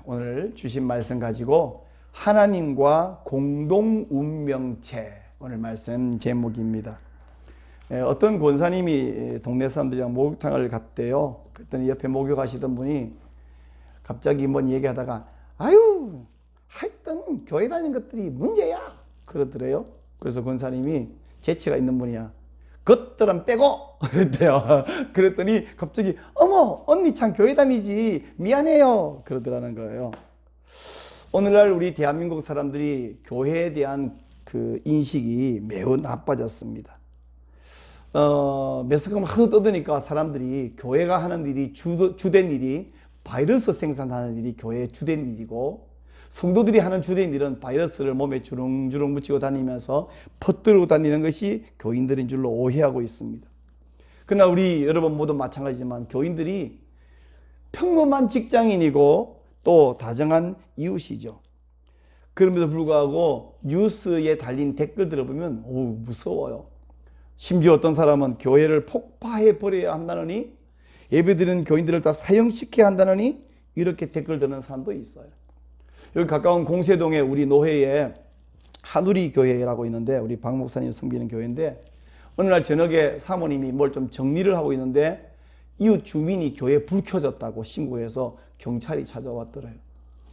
오늘 주신 말씀 가지고 하나님과 공동 운명체, 오늘 말씀 제목입니다. 어떤 권사님이 동네 사람들이랑 목욕탕을 갔대요. 그랬더니 옆에 목욕하시던 분이 갑자기 뭔 얘기하다가 아유 하여튼 교회 다니는 것들이 문제야 그러더래요. 그래서 권사님이 재치가 있는 분이야. 그것들은 빼고 그랬대요. 그랬더니 갑자기 어머 언니 참 교회 다니지 미안해요 그러더라는 거예요. 오늘날 우리 대한민국 사람들이 교회에 대한 그 인식이 매우 나빠졌습니다. 매스컴 하도 떠드니까 사람들이 교회가 하는 일이 주된 일이 바이러스 생산하는 일이 교회의 주된 일이고, 성도들이 하는 주된 일은 바이러스를 몸에 주렁주렁 묻히고 다니면서 퍼뜨리고 다니는 것이 교인들인 줄로 오해하고 있습니다. 그러나 우리 여러분 모두 마찬가지지만 교인들이 평범한 직장인이고 또 다정한 이웃이죠. 그럼에도 불구하고 뉴스에 달린 댓글들을 보면 무서워요. 심지어 어떤 사람은 교회를 폭파해 버려야 한다느니, 예배드리는 교인들을 다 사형시켜야 한다느니 이렇게 댓글 드는 사람도 있어요. 여기 가까운 공세동에 우리 노회에 한우리 교회라고 있는데, 우리 박 목사님 섬기는 교회인데, 어느 날 저녁에 사모님이 뭘 좀 정리를 하고 있는데 이웃 주민이 교회에 불 켜졌다고 신고해서 경찰이 찾아왔더래요.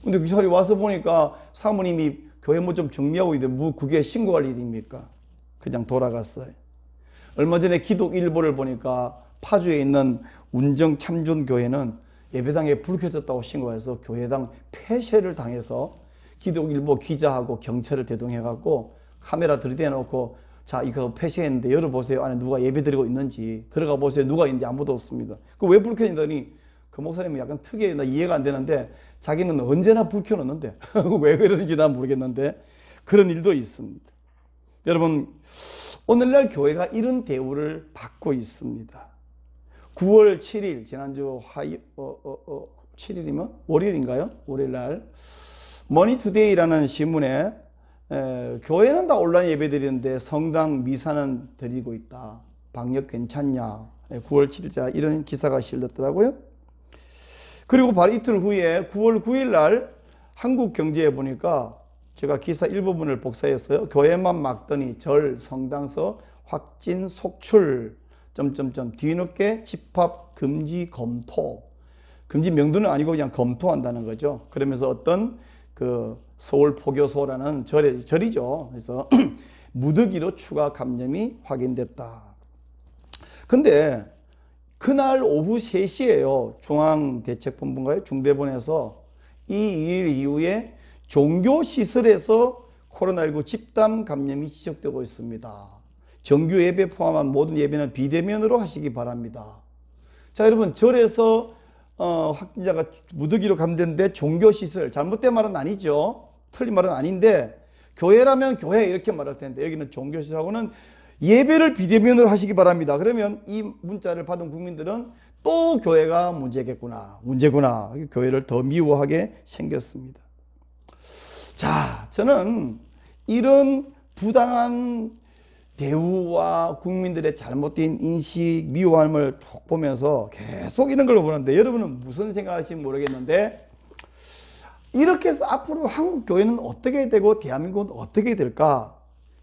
근데 경찰이 와서 보니까 사모님이 교회 뭐 좀 정리하고 있는데 뭐 그게 신고할 일입니까? 그냥 돌아갔어요. 얼마 전에 기독일보를 보니까 파주에 있는 운정참존교회는 예배당에 불 켜졌다고 신고해서 교회당 폐쇄를 당해서 기독일보 기자하고 경찰을 대동해갖고 카메라 들이대놓고 자 이거 폐쇄했는데 열어보세요. 안에 누가 예배드리고 있는지 들어가 보세요. 누가 있는지 아무도 없습니다. 그 왜 불 켜진다니 그 목사님은 약간 특이해. 나 이해가 안 되는데 자기는 언제나 불 켜놓는데 왜 그러는지 난 모르겠는데 그런 일도 있습니다. 여러분 오늘날 교회가 이런 대우를 받고 있습니다. 9월 7일 지난주 7일이면 월요일인가요? 월요일날 머니투데이라는 신문에 교회는 다 온라인 예배 드리는데 성당 미사는 드리고 있다. 방역 괜찮냐? 9월 7일자 이런 기사가 실렸더라고요. 그리고 바로 이틀 후에 9월 9일 날 한국경제에 보니까 제가 기사 일부분을 복사했어요. 교회만 막더니 절, 성당서 확진 속출 뒤늦게 집합 금지 검토. 금지 명분은 아니고 그냥 검토한다는 거죠. 그러면서 어떤 그 서울 포교소라는 절이죠. 그래서 무더기로 추가 감염이 확인됐다. 근데 그날 오후 3시에요. 중앙대책본부인가요? 중대본에서 이 일 이후에 종교시설에서 코로나19 집단 감염이 지적되고 있습니다. 정규 예배 포함한 모든 예배는 비대면으로 하시기 바랍니다. 자, 여러분 절에서 확진자가 무더기로 감염됐는데 종교시설, 잘못된 말은 아니죠. 틀린 말은 아닌데 교회라면 교회 이렇게 말할 텐데 여기는 종교시설하고는 예배를 비대면으로 하시기 바랍니다. 그러면 이 문자를 받은 국민들은 또 교회가 문제구나. 교회를 더 미워하게 생겼습니다. 자, 저는 이런 부당한 대우와 국민들의 잘못된 인식, 미워함을 쭉 보면서 계속 이런 걸 보는데 여러분은 무슨 생각하실지 모르겠는데 이렇게 해서 앞으로 한국 교회는 어떻게 되고 대한민국은 어떻게 될까?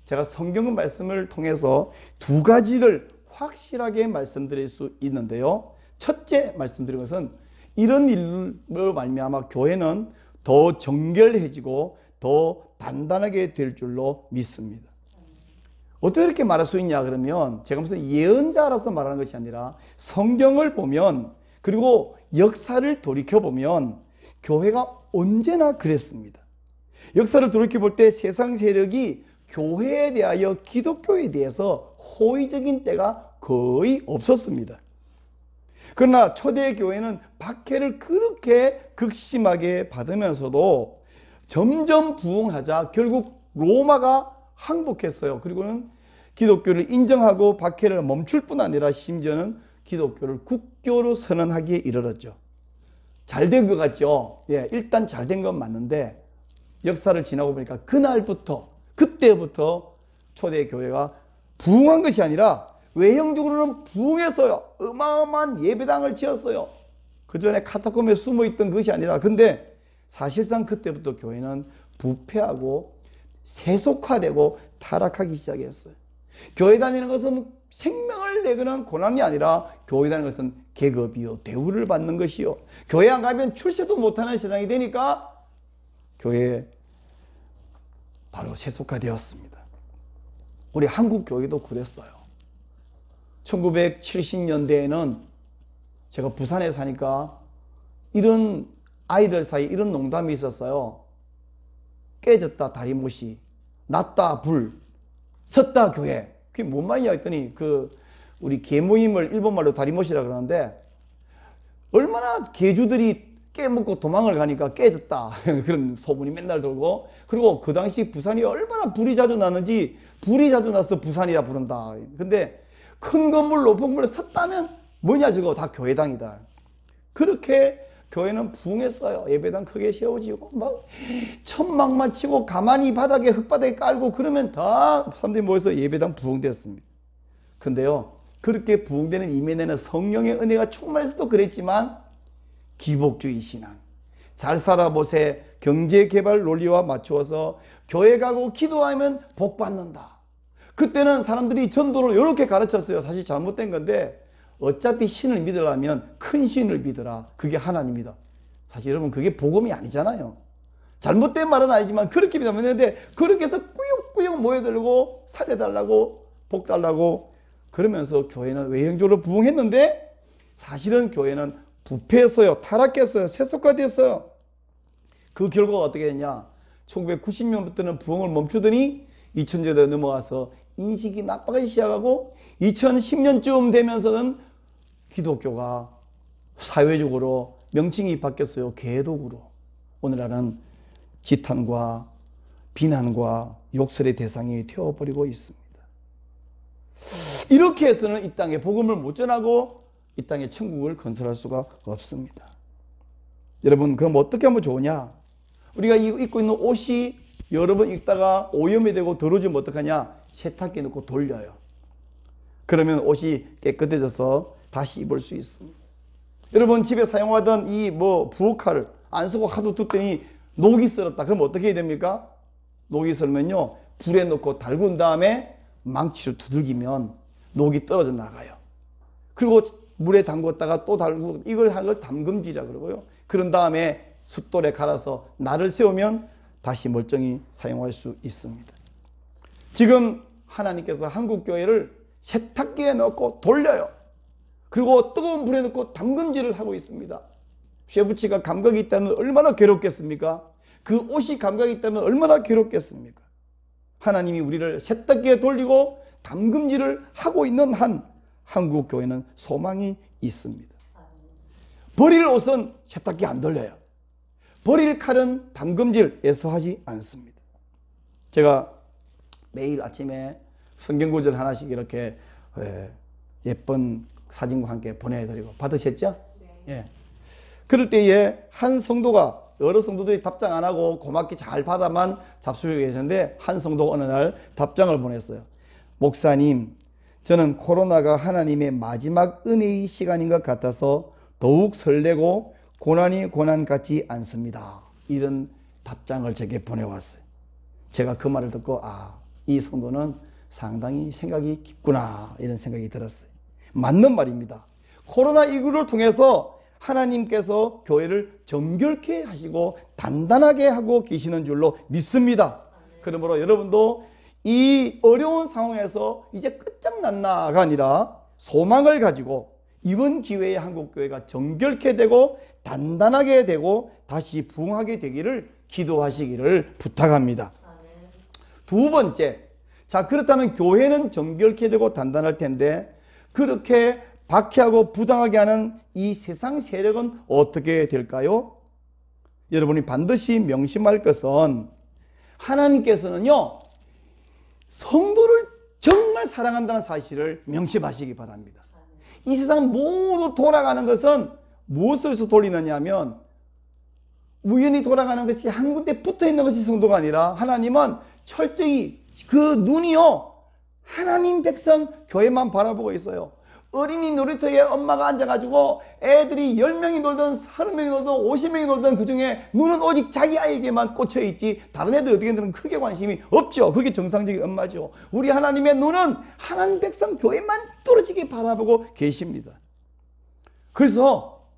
제가 성경 말씀을 통해서 두 가지를 확실하게 말씀드릴 수 있는데요. 첫째 말씀드린 것은 이런 일로 말미암아 교회는 더 정결해지고 더 단단하게 될 줄로 믿습니다. 어떻게 이렇게 말할 수 있냐 그러면 제가 무슨 예언자라서 말하는 것이 아니라 성경을 보면 그리고 역사를 돌이켜보면 교회가 언제나 그랬습니다. 역사를 돌이켜볼 때 세상 세력이 교회에 대하여 기독교에 대해서 호의적인 때가 거의 없었습니다. 그러나 초대 교회는 박해를 그렇게 극심하게 받으면서도 점점 부흥하자 결국 로마가 항복했어요. 그리고는 기독교를 인정하고 박해를 멈출 뿐 아니라 심지어는 기독교를 국교로 선언하기에 이르렀죠. 잘 된 것 같죠? 예, 일단 잘 된 건 맞는데 역사를 지나고 보니까 그때부터 초대 교회가 부흥한 것이 아니라 외형적으로는 부흥했어요. 어마어마한 예배당을 지었어요. 그 전에 카타콤에 숨어있던 것이 아니라 근데 사실상 그때부터 교회는 부패하고 세속화되고 타락하기 시작했어요. 교회 다니는 것은 생명을 내거는 고난이 아니라 교회 다니는 것은 계급이요, 대우를 받는 것이요, 교회 안 가면 출세도 못하는 세상이 되니까 교회 바로 세속화되었습니다. 우리 한국 교회도 그랬어요. 1970년대에는 제가 부산에 사니까 이런 아이들 사이에 이런 농담이 있었어요. 깨졌다 다리못이, 났다 불, 섰다 교회. 그게 뭔 말이냐 했더니 우리 계모임을 일본말로 다리못이라 그러는데, 얼마나 개주들이 깨먹고 도망을 가니까 깨졌다 그런 소문이 맨날 돌고, 그리고 그 당시 부산이 얼마나 불이 자주 나는지 불이 자주 나서 부산이다 부른다. 근데 큰 건물 높은 건물에 섰다면 뭐냐, 저거 다 교회당이다. 그렇게 교회는 부흥했어요. 예배당 크게 세워지고 막 천막만 치고 가만히 바닥에 흙바닥에 깔고 그러면 다 사람들이 모여서 예배당 부흥되었습니다. 근데요, 그렇게 부흥되는 이면에는 성령의 은혜가 충만해서도 그랬지만 기복주의 신앙, 잘 살아보세 경제개발 논리와 맞추어서 교회 가고 기도하면 복 받는다. 그때는 사람들이 전도를 이렇게 가르쳤어요. 사실 잘못된 건데, 어차피 신을 믿으려면 큰 신을 믿으라. 그게 하나님이다. 사실 여러분, 그게 복음이 아니잖아요. 잘못된 말은 아니지만 그렇게 믿으면 되는데, 그렇게 해서 꾸역꾸역 모여들고 살려달라고 복 달라고 그러면서 교회는 외형적으로 부흥했는데, 사실은 교회는 부패했어요. 타락했어요. 세속화됐어요. 그 결과가 어떻게 됐냐, 1990년부터는 부흥을 멈추더니 2000년대에 넘어가서 인식이 나빠지기 시작하고, 2010년쯤 되면서는 기독교가 사회적으로 명칭이 바뀌었어요. 개독으로. 오늘날은 지탄과 비난과 욕설의 대상이 되어버리고 있습니다. 이렇게 해서는 이 땅에 복음을 못 전하고 이 땅에 천국을 건설할 수가 없습니다. 여러분, 그럼 어떻게 하면 좋으냐? 우리가 입고 있는 옷이 여러 번 입다가 오염이 되고 더러워지면 어떡하냐? 세탁기에 넣고 돌려요. 그러면 옷이 깨끗해져서 다시 입을 수 있습니다. 여러분, 집에 사용하던 이 부엌칼을 안 쓰고 하도 뒀더니 녹이 슬었다. 그럼 어떻게 해야 됩니까? 녹이 슬면요, 불에 넣고 달군 다음에 망치로 두들기면 녹이 떨어져 나가요. 그리고 물에 담궜다가 또 달고, 이걸 하는 걸 담금질이라 그러고요. 그런 다음에 숫돌에 갈아서 날을 세우면 다시 멀쩡히 사용할 수 있습니다. 지금 하나님께서 한국교회를 세탁기에 넣고 돌려요. 그리고 뜨거운 불에 넣고 담금질을 하고 있습니다. 쇠붙이가 감각이 있다면 얼마나 괴롭겠습니까? 그 옷이 감각이 있다면 얼마나 괴롭겠습니까? 하나님이 우리를 세탁기에 돌리고 담금질을 하고 있는 한 한국교회는 소망이 있습니다. 버릴 옷은 세탁기 안 돌려요. 버릴 칼은 담금질에서 하지 않습니다. 제가 매일 아침에 성경구절 하나씩 이렇게 예쁜 사진과 함께 보내드리고, 받으셨죠? 네. 예. 그럴 때에 한 성도가, 여러 성도들이 답장 안 하고 고맙게 잘 받아만 잡수고 계셨는데, 한 성도가 어느 날 답장을 보냈어요. 목사님, 저는 코로나가 하나님의 마지막 은혜의 시간인 것 같아서 더욱 설레고 고난이 고난 같지 않습니다. 이런 답장을 제게 보내왔어요. 제가 그 말을 듣고, 이 성도는 상당히 생각이 깊구나, 이런 생각이 들었어요. 맞는 말입니다. 코로나19를 통해서 하나님께서 교회를 정결케 하시고 단단하게 하고 계시는 줄로 믿습니다. 그러므로 여러분도 이 어려운 상황에서 이제 끝장났나가 아니라 소망을 가지고 이번 기회에 한국교회가 정결케 되고 단단하게 되고 다시 부흥하게 되기를 기도하시기를 부탁합니다. 두 번째, 자, 그렇다면 교회는 정결케 되고 단단할 텐데, 그렇게 박해하고 부당하게 하는 이 세상 세력은 어떻게 될까요? 여러분이 반드시 명심할 것은, 하나님께서는요, 성도를 정말 사랑한다는 사실을 명심하시기 바랍니다. 이 세상 모두 돌아가는 것은 무엇에서 돌리느냐 하면, 우연히 돌아가는 것이 한 군데 붙어 있는 것이 성도가 아니라, 하나님은 철저히 그 눈이요, 하나님 백성 교회만 바라보고 있어요. 어린이 놀이터에 엄마가 앉아가지고 애들이 10명이 놀든 30명이 놀든 50명이 놀든 그중에 눈은 오직 자기 아이에게만 꽂혀있지 다른 애들 어떻게든 크게 관심이 없죠. 그게 정상적인 엄마죠. 우리 하나님의 눈은 하나님 백성 교회만 뚫어지게 바라보고 계십니다. 그래서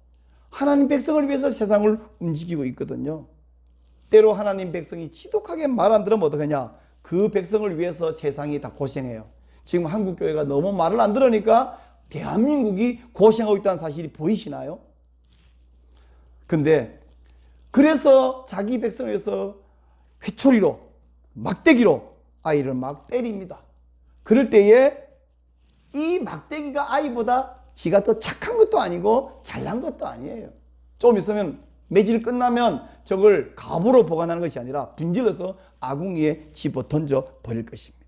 하나님 백성을 위해서 세상을 움직이고 있거든요. 때로 하나님 백성이 지독하게 말 안 들으면 어떡하냐. 그 백성을 위해서 세상이 다 고생해요. 지금 한국교회가 너무 말을 안 들으니까 대한민국이 고생하고 있다는 사실이 보이시나요? 근데 그래서 자기 백성을 위해서 회초리로 막대기로 아이를 막 때립니다. 그럴 때에 이 막대기가 아이보다 지가 더 착한 것도 아니고 잘난 것도 아니에요. 좀 있으면 매질 끝나면 저걸 갑으로 보관하는 것이 아니라 분질러서 아궁이에 집어 던져 버릴 것입니다.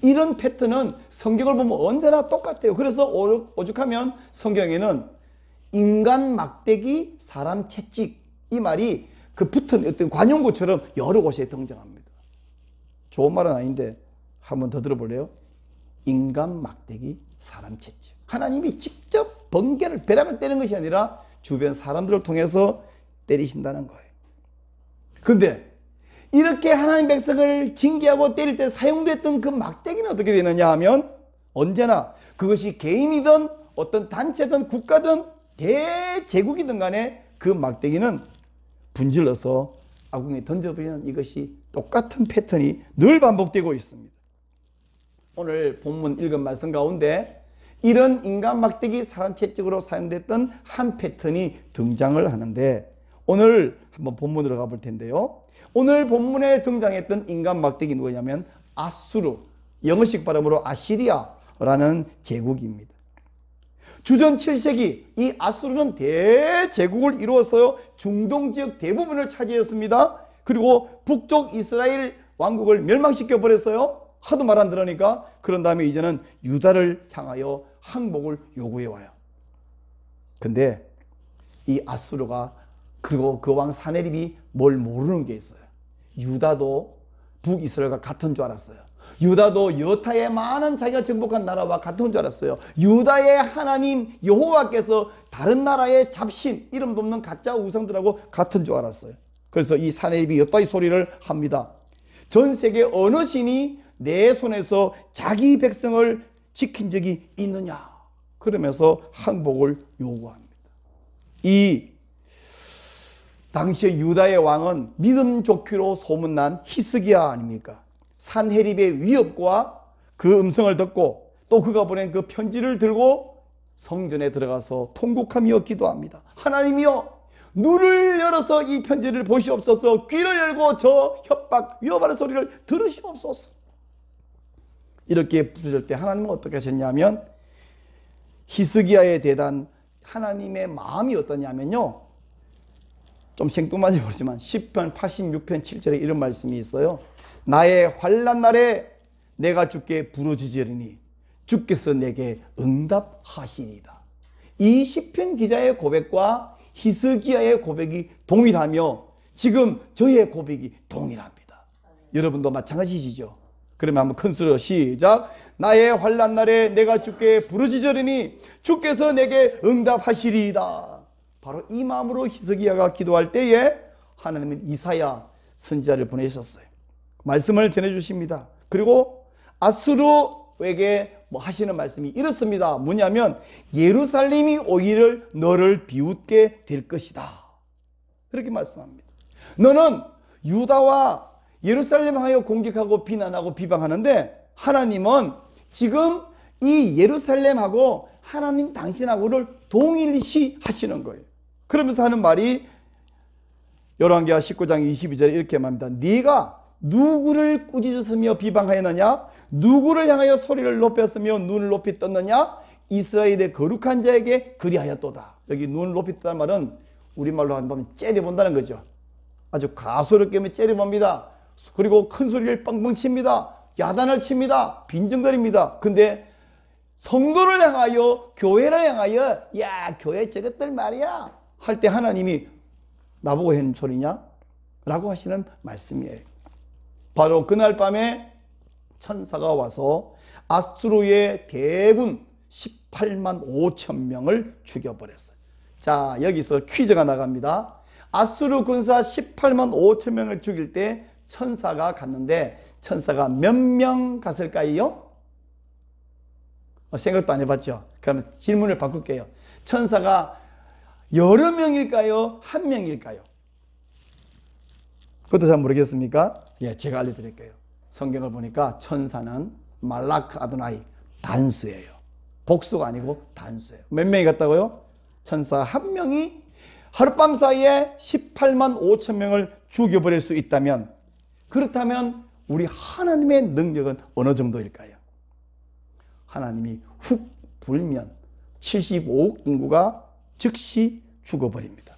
이런 패턴은 성경을 보면 언제나 똑같아요. 그래서 오죽하면 성경에는 인간 막대기 사람 채찍 이 말이 그 붙은 어떤 관용구처럼 여러 곳에 등장합니다. 좋은 말은 아닌데 한번 더 들어볼래요? 인간 막대기 사람 채찍. 하나님이 직접 번개를 벼락을 때리는 것이 아니라 주변 사람들을 통해서 때리신다는 거예요. 근데 이렇게 하나님 백성을 징계하고 때릴 때 사용됐던 그 막대기는 어떻게 되느냐 하면 언제나 그것이 개인이든 어떤 단체든 국가든 대제국이든 간에 그 막대기는 분질러서 아궁이에 던져버리는 이것이 똑같은 패턴이 늘 반복되고 있습니다. 오늘 본문 읽은 말씀 가운데 이런 인간 막대기 사람 채찍으로 사용됐던 한 패턴이 등장을 하는데 오늘 한번 본문으로 가볼 텐데요. 오늘 본문에 등장했던 인간 막대기 누구냐면 아수르, 영어식 발음으로 아시리아라는 제국입니다. 주전 7세기 이 아수르는 대제국을 이루어서 중동 지역 대부분을 차지했습니다. 그리고 북쪽 이스라엘 왕국을 멸망시켜 버렸어요. 하도 말 안 들으니까. 그런 다음에 이제는 유다를 향하여 항복을 요구해 와요. 근데 이 아수르가 그리고 그 왕 사네립이 뭘 모르는 게 있어요. 유다도 북이스라엘과 같은 줄 알았어요. 유다도 여타의 많은 자기가 정복한 나라와 같은 줄 알았어요. 유다의 하나님 여호와께서 다른 나라의 잡신 이름도 없는 가짜 우상들하고 같은 줄 알았어요. 그래서 이 사네립이 여따위 소리를 합니다. 전 세계 어느 신이 내 손에서 자기 백성을 지킨 적이 있느냐. 그러면서 항복을 요구합니다. 이 당시에 유다의 왕은 믿음 좋기로 소문난 히스기야 아닙니까? 산헤립의 위협과 그 음성을 듣고 또 그가 보낸 그 편지를 들고 성전에 들어가서 통곡하며 기도합니다. 하나님이여, 눈을 열어서 이 편지를 보시옵소서. 귀를 열고 저 협박 위협하는 소리를 들으시옵소서. 이렇게 부르실 때 하나님은 어떻게 하셨냐면 히스기야의 대단 하나님의 마음이 어떠냐면요, 좀 생뚱맞아 보지만 시편 86편 7절에 이런 말씀이 있어요. 나의 환난 날에 내가 주께 부르짖으리니 주께서 내게 응답하시리이다. 이 시편 기자의 고백과 히스기야의 고백이 동일하며 지금 저의 고백이 동일합니다. 여러분도 마찬가지시죠? 그러면 한번 큰 소리로 시작. 나의 환난 날에 내가 주께 부르짖으리니 주께서 내게 응답하시리이다. 바로 이 마음으로 히스기야가 기도할 때에 하나님은 이사야 선지자를 보내셨어요. 말씀을 전해주십니다. 그리고 아수르에게 하시는 말씀이 이렇습니다. 뭐냐면 예루살렘이 오히려 너를 비웃게 될 것이다. 그렇게 말씀합니다. 너는 유다와 예루살렘 하여 공격하고 비난하고 비방하는데 하나님은 지금 이 예루살렘하고 하나님 당신하고를 동일시 하시는 거예요. 그러면서 하는 말이 열왕기하 19장 22절에 이렇게 말합니다. 네가 누구를 꾸짖었으며 비방하였느냐? 누구를 향하여 소리를 높였으며 눈을 높이 떴느냐? 이스라엘의 거룩한 자에게 그리하였도다. 여기 눈을 높이 떴다는 말은 우리말로 하면 째려본다는 거죠. 아주 가소롭게 째려봅니다. 그리고 큰 소리를 뻥뻥 칩니다. 야단을 칩니다. 빈정거립니다. 근데 성도를 향하여, 교회를 향하여, 야, 교회 저것들 말이야 할 때 하나님이 나보고 한 소리냐? 라고 하시는 말씀이에요. 바로 그날 밤에 천사가 와서 아수르의 대군 18만 5천 명을 죽여버렸어요. 자, 여기서 퀴즈가 나갑니다. 아수르 군사 18만 5천 명을 죽일 때 천사가 갔는데 천사가 몇 명 갔을까요? 생각도 안 해봤죠? 그러면 질문을 바꿀게요. 천사가 여러 명일까요? 한 명일까요? 그것도 잘 모르겠습니까? 예, 제가 알려드릴게요. 성경을 보니까 천사는 말라크 아도나이, 단수예요. 복수가 아니고 단수예요. 몇 명이 갔다고요? 천사 한 명이 하룻밤 사이에 18만 5천 명을 죽여버릴 수 있다면, 그렇다면 우리 하나님의 능력은 어느 정도일까요? 하나님이 훅 불면 75억 인구가 즉시 죽어버립니다.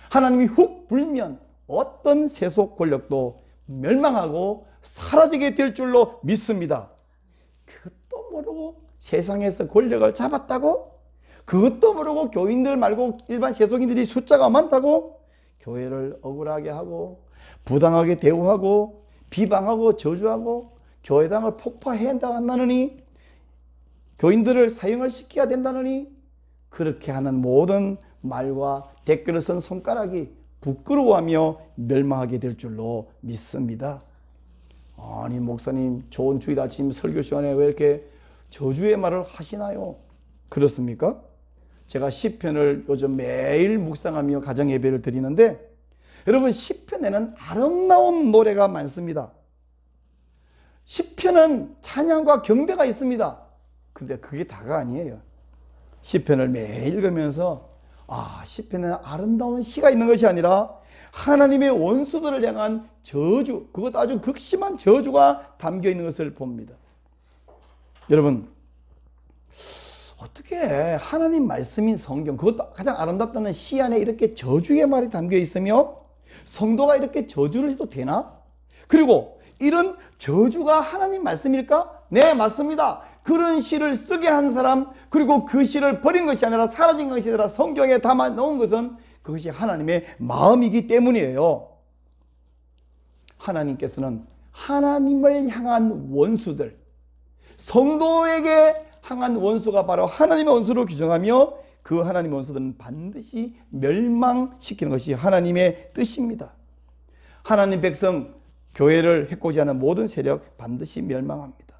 하나님이 훅 불면 어떤 세속 권력도 멸망하고 사라지게 될 줄로 믿습니다. 그것도 모르고 세상에서 권력을 잡았다고? 그것도 모르고 교인들 말고 일반 세속인들이 숫자가 많다고 교회를 억울하게 하고 부당하게 대우하고 비방하고 저주하고 교회당을 폭파해야 한다느니, 교인들을 사형을 시켜야 된다느니, 그렇게 하는 모든 말과 댓글을 쓴 손가락이 부끄러워하며 멸망하게 될 줄로 믿습니다. 아니 목사님, 좋은 주일 아침 설교 시간에 왜 이렇게 저주의 말을 하시나요? 그렇습니까? 제가 시편을 요즘 매일 묵상하며 가정 예배를 드리는데, 여러분 시편에는 아름다운 노래가 많습니다. 시편은 찬양과 경배가 있습니다. 근데 그게 다가 아니에요. 시편을 매일 읽으면서 시편에는 아름다운 시가 있는 것이 아니라 하나님의 원수들을 향한 저주, 그것도 아주 극심한 저주가 담겨 있는 것을 봅니다. 여러분, 어떻게 하나님 말씀인 성경, 그것도 가장 아름답다는 시 안에 이렇게 저주의 말이 담겨 있으며 성도가 이렇게 저주를 해도 되나? 그리고 이런 저주가 하나님 말씀일까? 네, 맞습니다. 그런 시를 쓰게 한 사람, 그리고 그 시를 버린 것이 아니라 사라진 것이 아니라 성경에 담아 놓은 것은 그것이 하나님의 마음이기 때문이에요. 하나님께서는 하나님을 향한 원수들, 성도에게 향한 원수가 바로 하나님의 원수로 규정하며 그 하나님의 원수들은 반드시 멸망시키는 것이 하나님의 뜻입니다. 하나님 백성, 교회를 해코지 하는 모든 세력 반드시 멸망합니다.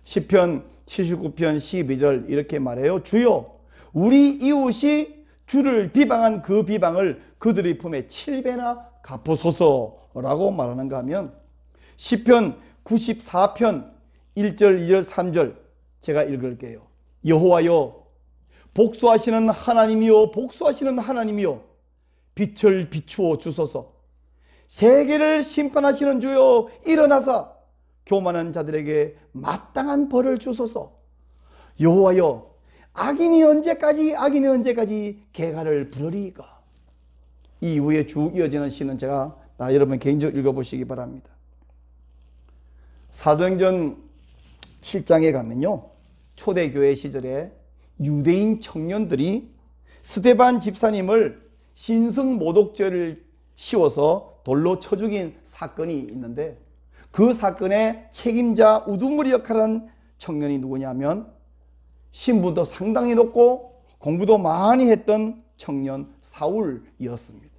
시편 79편 12절 이렇게 말해요. 주여, 우리 이웃이 주를 비방한 그 비방을 그들의 품에 7배나 갚으소서라고 말하는가 하면, 시편 94편 1절 2절 3절 제가 읽을게요. 여호와여, 복수하시는 하나님이여, 복수하시는 하나님이여, 빛을 비추어 주소서. 세계를 심판하시는 주여, 일어나사 교만한 자들에게 마땅한 벌을 주소서. 여호와여, 악인이 언제까지 개가를 부르리이까. 이 이후에 쭉 이어지는 시는 제가 여러분 개인적으로 읽어보시기 바랍니다. 사도행전 7장에 가면요, 초대교회 시절에 유대인 청년들이 스데반 집사님을 신성모독죄를 씌워서 돌로 쳐 죽인 사건이 있는데, 그 사건의 책임자 우두머리 역할한 청년이 누구냐면 신분도 상당히 높고 공부도 많이 했던 청년 사울이었습니다.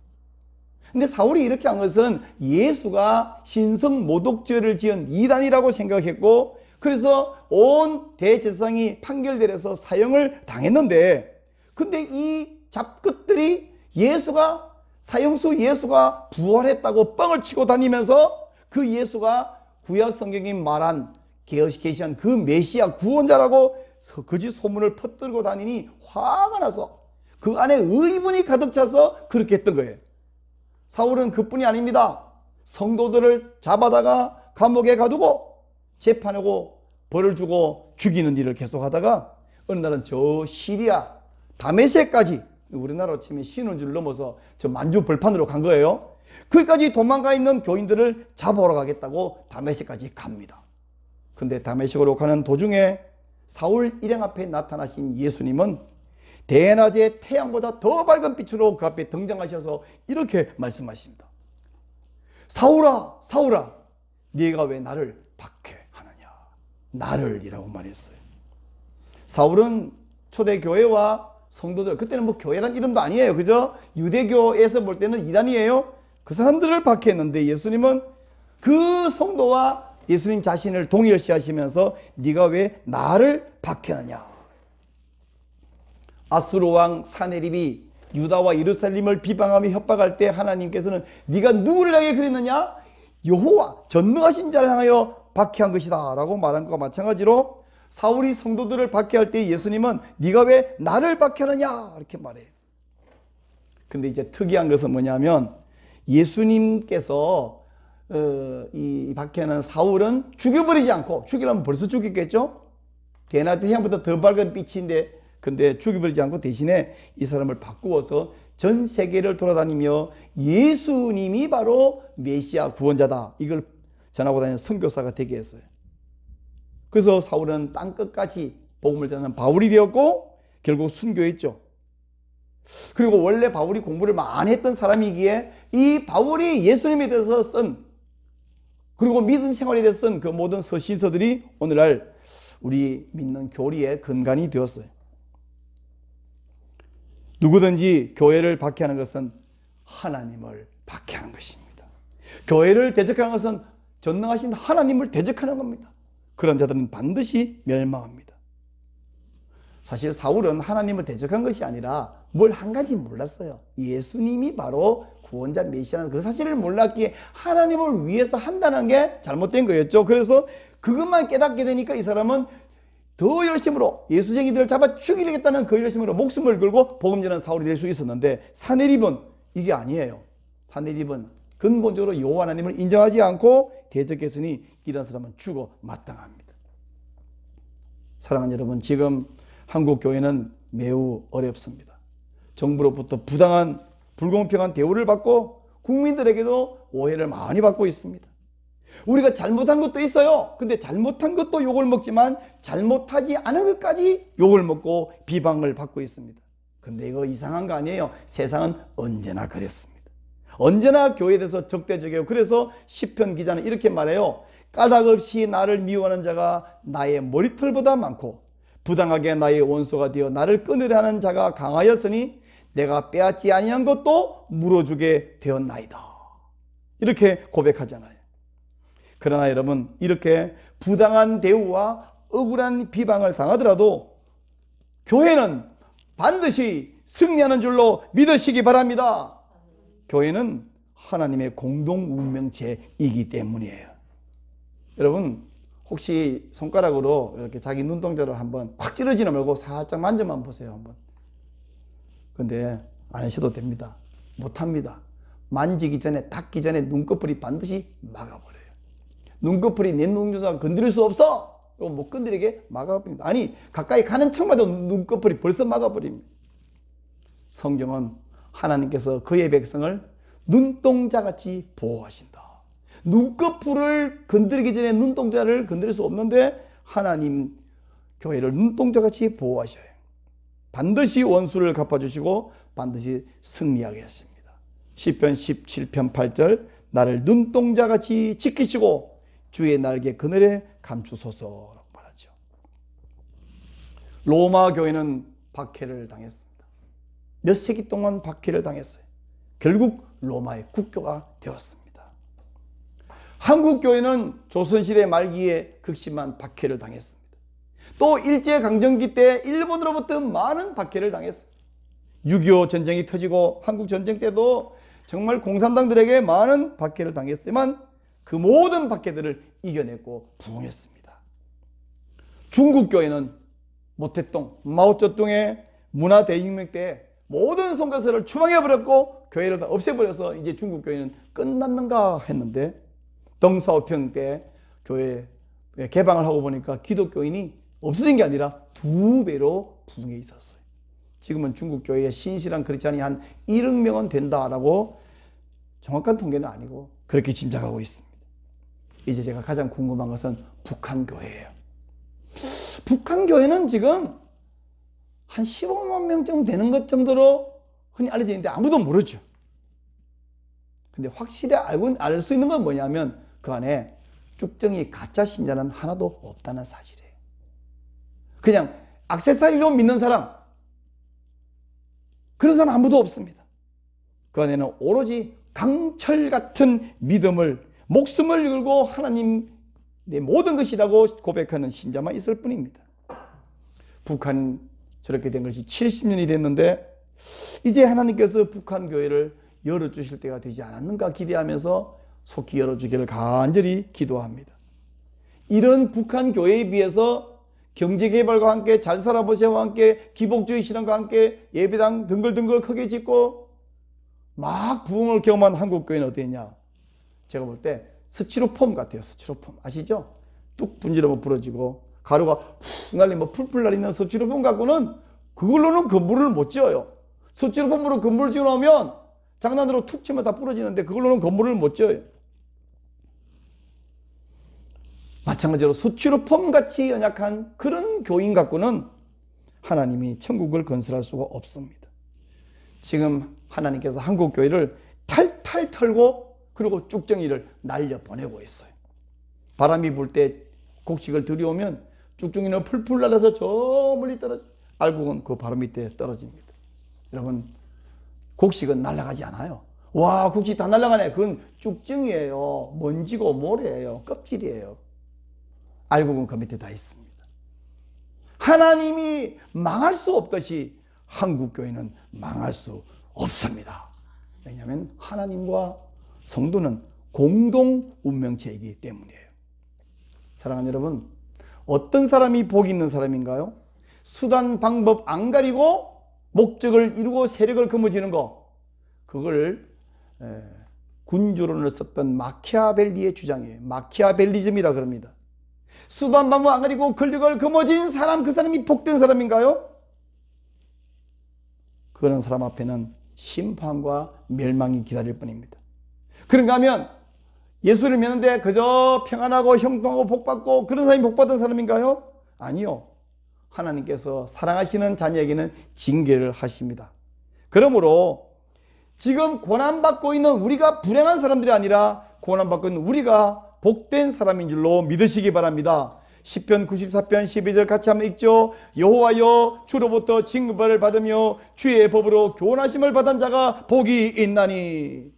근데 사울이 이렇게 한 것은 예수가 신성모독죄를 지은 이단이라고 생각했고, 그래서 온 대제사장이 판결대에서 사형을 당했는데, 근데 이 잡끝들이 사형수 예수가 부활했다고 뻥을 치고 다니면서 그 예수가 구약 성경이 말한 계시한 그 메시아 구원자라고 거짓 소문을 퍼뜨리고 다니니 화가 나서 그 안에 의문이 가득 차서 그렇게 했던 거예요. 사울은 그뿐이 아닙니다. 성도들을 잡아다가 감옥에 가두고 재판하고 벌을 주고 죽이는 일을 계속하다가 어느 날은 저 시리아 다메섹까지, 우리나라로 치면 신원주를 넘어서 저 만주 벌판으로 간 거예요. 거기까지 도망가 있는 교인들을 잡아오러 가겠다고 다메섹까지 갑니다. 근데 다메섹으로 가는 도중에 사울 일행 앞에 나타나신 예수님은 대낮에 태양보다 더 밝은 빛으로 그 앞에 등장하셔서 이렇게 말씀하십니다. 사울아, 사울아, 네가 왜 나를 박해하느냐. 나를 이라고 말했어요. 사울은 초대교회와 성도들, 그때는 뭐 교회란 이름도 아니에요. 그죠? 유대교에서 볼 때는 이단이에요. 그 사람들을 박해했는데 예수님은 그 성도와 예수님 자신을 동일시하시면서 네가 왜 나를 박해하느냐. 아수르 왕 사네립이 유다와 예루살렘을 비방하며 협박할 때 하나님께서는 네가 누구를 향해 그랬느냐? 여호와 전능하신 자를 향하여 박해한 것이다 라고 말한 것과 마찬가지로 사울이 성도들을 박해할 때 예수님은 네가 왜 나를 박해하느냐 이렇게 말해요. 근데 이제 특이한 것은 뭐냐면 예수님께서 이 박해하는 사울은 죽여버리지 않고, 죽이려면 벌써 죽였겠죠. 대낮 태양보다 더 밝은 빛인데 근데 죽여버리지 않고 대신에 이 사람을 바꾸어서 전 세계를 돌아다니며 예수님이 바로 메시아 구원자다 이걸 전하고 다니는 선교사가 되게 했어요. 그래서 사울은 땅끝까지 복음을 전하는 바울이 되었고 결국 순교했죠. 그리고 원래 바울이 공부를 많이 했던 사람이기에 이 바울이 예수님에 대해서 쓴, 그리고 믿음 생활에 대해서 쓴 그 모든 서신서들이 오늘날 우리 믿는 교리의 근간이 되었어요. 누구든지 교회를 박해하는 것은 하나님을 박해하는 것입니다. 교회를 대적하는 것은 전능하신 하나님을 대적하는 겁니다. 그런 자들은 반드시 멸망합니다. 사실 사울은 하나님을 대적한 것이 아니라 뭘 한 가지 몰랐어요. 예수님이 바로 구원자 메시아라는 그 사실을 몰랐기에 하나님을 위해서 한다는 게 잘못된 거였죠. 그래서 그것만 깨닫게 되니까 이 사람은 더 열심으로 예수쟁이들을 잡아 죽이겠다는 그 열심으로 목숨을 걸고 복음 전하는 사울이 될 수 있었는데 사네립은 이게 아니에요. 사네립은 근본적으로 여호와 하나님을 인정하지 않고 대적했으니 이런 사람은 죽어 마땅합니다. 사랑하는 여러분, 지금 한국 교회는 매우 어렵습니다. 정부로부터 부당한 불공평한 대우를 받고 국민들에게도 오해를 많이 받고 있습니다. 우리가 잘못한 것도 있어요. 근데 잘못한 것도 욕을 먹지만 잘못하지 않은 것까지 욕을 먹고 비방을 받고 있습니다. 근데 이거 이상한 거 아니에요. 세상은 언제나 그랬습니다. 언제나 교회에 대해서 적대적이에요. 그래서 시편 기자는 이렇게 말해요. 까닭 없이 나를 미워하는 자가 나의 머리털보다 많고 부당하게 나의 원수가 되어 나를 끊으려 하는 자가 강하였으니 내가 빼앗지 아니한 것도 물어주게 되었나이다. 이렇게 고백하잖아요. 그러나 여러분, 이렇게 부당한 대우와 억울한 비방을 당하더라도 교회는 반드시 승리하는 줄로 믿으시기 바랍니다. 교회는 하나님의 공동 운명체이기 때문이에요. 여러분, 혹시 손가락으로 이렇게 자기 눈동자를 한번 콱 찌르지는 말고 살짝 만져만 보세요. 한번. 근데 안 하셔도 됩니다. 못합니다. 만지기 전에, 닿기 전에 눈꺼풀이 반드시 막아버려요. 눈꺼풀이 내 눈동자 건드릴 수 없어! 못 건드리게 막아버립니다. 아니, 가까이 가는 척마다 눈꺼풀이 벌써 막아버립니다. 성경은 하나님께서 그의 백성을 눈동자같이 보호하신다. 눈꺼풀을 건드리기 전에 눈동자를 건드릴 수 없는데 하나님 교회를 눈동자같이 보호하셔요. 반드시 원수를 갚아주시고 반드시 승리하게 하십니다. 시편 17편 8절 나를 눈동자같이 지키시고 주의 날개 그늘에 감추소서라고 말하죠. 로마 교회는 박해를 당했습니다. 몇 세기 동안 박해를 당했어요. 결국 로마의 국교가 되었습니다. 한국 교회는 조선시대 말기에 극심한 박해를 당했습니다. 또 일제강점기 때 일본으로부터 많은 박해를 당했어요. 6.25 전쟁이 터지고 한국 전쟁 때도 정말 공산당들에게 많은 박해를 당했지만 그 모든 박해들을 이겨냈고 부흥했습니다. 중국 교회는 모택동, 마오쩌둥의 문화대혁명 때 모든 선교사를 추방해버렸고 교회를 다 없애버려서 이제 중국 교회는 끝났는가 했는데 덩사오평 때 교회 개방을 하고 보니까 기독교인이 없어진 게 아니라 2배로 부흥해 있었어요. 지금은 중국 교회의 신실한 크리스찬이 한 1억 명은 된다라고 정확한 통계는 아니고 그렇게 짐작하고 있습니다. 이제 제가 가장 궁금한 것은 북한 교회예요. 북한 교회는 지금 한 15만 명 정도 되는 것 정도로 흔히 알려져 있는데 아무도 모르죠. 근데 확실히 알 수 있는 건 뭐냐면 그 안에 쭉정이 가짜 신자는 하나도 없다는 사실이에요. 그냥 액세서리로 믿는 사람, 그런 사람 아무도 없습니다. 그 안에는 오로지 강철 같은 믿음을, 목숨을 걸고 하나님 내 모든 것이라고 고백하는 신자만 있을 뿐입니다. 북한 저렇게 된 것이 70년이 됐는데 이제 하나님께서 북한 교회를 열어주실 때가 되지 않았는가 기대하면서 속히 열어주기를 간절히 기도합니다. 이런 북한 교회에 비해서 경제개발과 함께 잘 살아보세요와 함께 기복주의 신앙과 함께 예배당 덩글덩글 크게 짓고 막 부흥을 경험한 한국교회는 어땠냐? 제가 볼 때 스티로폼 같아요. 스티로폼 아시죠? 뚝 분지르면 부러지고 가루가 푹 날리면 풀풀 날리는 스티로폼 갖고는 그걸로는 건물을 못 지어요. 스티로폼으로 건물을 지어놓으면 장난으로 툭 치면 다 부러지는데 그걸로는 건물을 못 지어요. 마찬가지로 스티로폼 같이 연약한 그런 교인 갖고는 하나님이 천국을 건설할 수가 없습니다. 지금 하나님께서 한국 교회를 탈탈 털고 그리고 쭉정이를 날려보내고 있어요. 바람이 불 때 곡식을 들여오면 쭉정이는 풀풀 날아서 저 멀리 떨어져, 알고 보면 그 바로 밑에 떨어집니다. 여러분, 곡식은 날아가지 않아요. 와, 곡식 다 날아가네. 그건 쭉정이에요. 먼지고 모래예요. 껍질이에요. 알고 보면 그 밑에 다 있습니다. 하나님이 망할 수 없듯이 한국교회는 망할 수 없습니다. 왜냐하면 하나님과 성도는 공동 운명체이기 때문이에요. 사랑하는 여러분, 어떤 사람이 복이 있는 사람인가요? 수단 방법 안 가리고 목적을 이루고 세력을 거머쥐는 거, 그걸 군주론을 썼던 마키아벨리의 주장이에요. 마키아벨리즘이라 그럽니다. 수단 방법 안 가리고 권력을 거머쥔 사람, 그 사람이 복된 사람인가요? 그런 사람 앞에는 심판과 멸망이 기다릴 뿐입니다. 그런가 하면 예수를 믿는데 그저 평안하고 형통하고 복받고 그런 사람이 복받은 사람인가요? 아니요. 하나님께서 사랑하시는 자녀에게는 징계를 하십니다. 그러므로 지금 고난받고 있는 우리가 불행한 사람들이 아니라 고난받고 있는 우리가 복된 사람인 줄로 믿으시기 바랍니다. 시편 94편 12절 같이 한번 읽죠. 여호와여, 주로부터 징벌을 받으며 주의 법으로 교훈하심을 받은 자가 복이 있나니.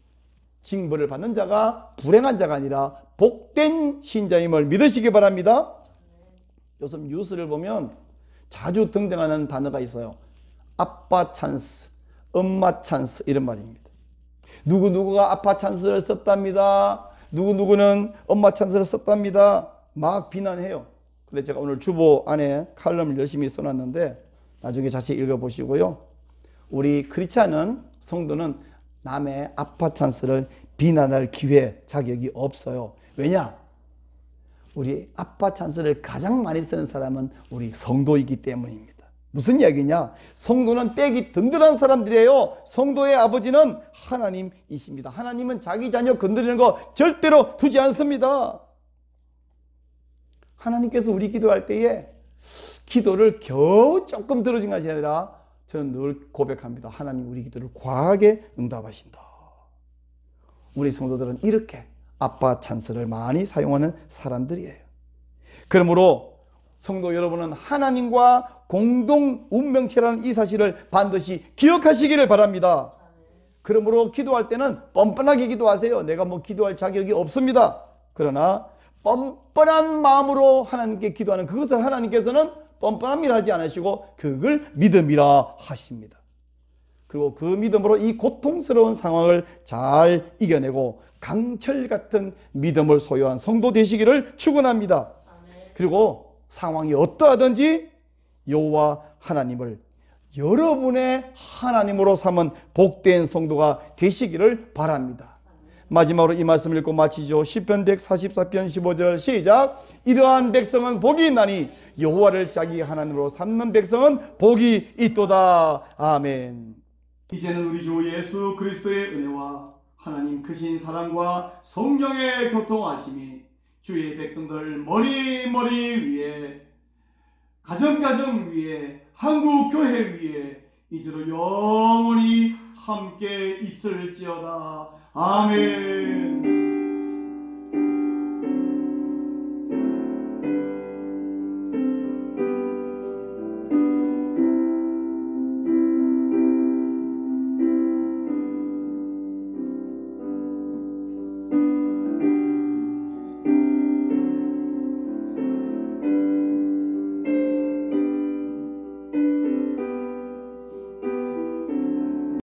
징벌을 받는 자가 불행한 자가 아니라 복된 신자임을 믿으시기 바랍니다. 요즘 뉴스를 보면 자주 등장하는 단어가 있어요. 아빠 찬스, 엄마 찬스, 이런 말입니다. 누구누구가 아빠 찬스를 썼답니다. 누구누구는 엄마 찬스를 썼답니다. 막 비난해요. 근데 제가 오늘 주보 안에 칼럼을 열심히 써놨는데 나중에 자세히 읽어보시고요. 우리 크리스찬은, 성도는 남의 아빠 찬스를 비난할 기회, 자격이 없어요. 왜냐? 우리 아빠 찬스를 가장 많이 쓰는 사람은 우리 성도이기 때문입니다. 무슨 이야기냐? 성도는 떼기 든든한 사람들이에요. 성도의 아버지는 하나님이십니다. 하나님은 자기 자녀 건드리는 거 절대로 두지 않습니다. 하나님께서 우리 기도할 때에 기도를 겨우 조금 들어준 것이 아니라 저는 늘 고백합니다. 하나님 우리 기도를 과하게 응답하신다. 우리 성도들은 이렇게 아빠 찬스를 많이 사용하는 사람들이에요. 그러므로 성도 여러분은 하나님과 공동 운명체라는 이 사실을 반드시 기억하시기를 바랍니다. 그러므로 기도할 때는 뻔뻔하게 기도하세요. 내가 뭐 기도할 자격이 없습니다. 그러나 뻔뻔한 마음으로 하나님께 기도하는 그것을 하나님께서는 뻔뻔함이라 하지 않으시고 그걸 믿음이라 하십니다. 그리고 그 믿음으로 이 고통스러운 상황을 잘 이겨내고 강철 같은 믿음을 소유한 성도 되시기를 축원합니다. 그리고 상황이 어떠하든지 여호와 하나님을 여러분의 하나님으로 삼은 복된 성도가 되시기를 바랍니다. 마지막으로 이 말씀을 읽고 마치죠. 시편 144편 15절 시작. 이러한 백성은 복이 있나니 여호와를 자기 하나님으로 삼는 백성은 복이 있도다. 아멘. 이제는 우리 주 예수 그리스도의 은혜와 하나님 크신 사랑과 성령의 교통하심이 주의 백성들 머리 위에 가정 위에 한국 교회 위에 이제로 영원히 함께 있을지어다. 아멘.